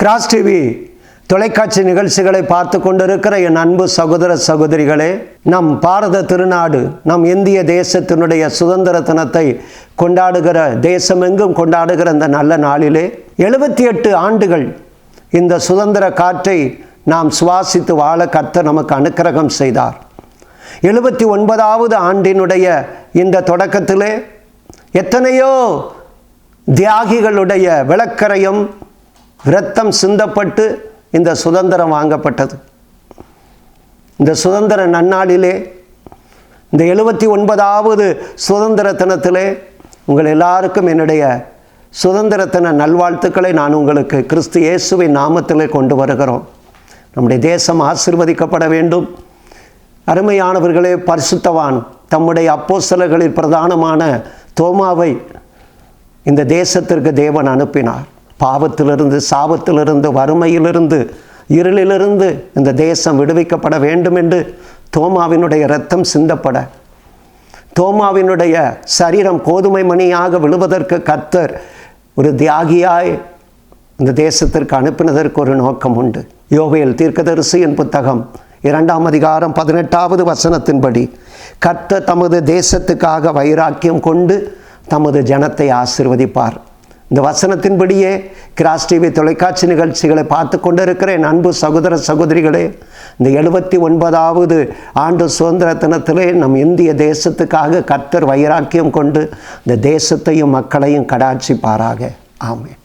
Cross TV தொலைக்காட்சி நிகழ்ச்சிகளை பார்த்து கொண்டிருக்கிற என் அன்பு சகோதர சகோதரிகளே, நம் பாரத திருநாடு, நம் இந்திய தேசத்தினுடைய சுதந்திர தினத்தை கொண்டாடுகிற, தேசமெங்கும் கொண்டாடுகிற இந்த நல்ல நாளிலே 78 ஆண்டுகள் இந்த சுதந்திர காற்றை நாம் சுவாசித்து வாழ கர்த்தர் நமக்கு அனுக்கிரகம் செய்தார். 79வது ஆண்டினுடைய இந்த தொடக்கத்திலே எத்தனையோ தியாகிகளுடைய விளக்கரையும் இரத்தம் சிந்தப்பட்டு இந்த சுதந்திரம் வாங்கப்பட்டது. இந்த சுதந்திர நன்னாளிலே, இந்த 79வது சுதந்திர தினத்திலே உங்கள் எல்லாருக்கும் என்னுடைய சுதந்திர தின நல்வாழ்த்துக்களை நான் உங்களுக்கு கிறிஸ்து இயேசுவின் நாமத்திலே கொண்டு வருகிறோம். நம்முடைய தேசம் ஆசீர்வதிக்கப்பட வேண்டும். அருமையானவர்களே, பரிசுத்தவான் தம்முடைய அப்போஸ்தலர்களில் பிரதானமான தோமாவை இந்த தேசத்திற்கு தேவன் அனுப்பினார். பாவத்திலிருந்து, சாபத்திலிருந்து, வறுமையிலிருந்து, இருளிலிருந்து இந்த தேசம் விடுவிக்கப்பட வேண்டும் என்று தோமாவினுடைய இரத்தம் சிந்தப்பட, தோமாவினுடைய சரீரம் கோதுமை மணியாக விழுவதற்கு கர்த்தர் ஒரு தியாகியாய் இந்த தேசத்திற்கு அனுப்பினதற்கு ஒரு நோக்கம் உண்டு. யோவேல் தீர்க்கதரிசியின் புத்தகம் 2ஆம் அதிகாரம் 18வது வசனத்தின்படி, கர்த்தர் தமது தேசத்துக்காக வைராக்கியம் கொண்டு தமது ஜனத்தை ஆசீர்வதிப்பார். இந்த வசனத்தின்படியே கிராஸ் டிவி தொலைக்காட்சி நிகழ்ச்சிகளை பார்த்து கொண்டிருக்கிற என் அன்பு சகோதர சகோதரிகளே, இந்த 79வது ஆண்டு சுதந்திர தினத்திலே நம் இந்திய தேசத்துக்காக கர்த்தர் வைராக்கியம் கொண்டு இந்த தேசத்தையும் மக்களையும் கடாட்சிப்பாராக. ஆமென்.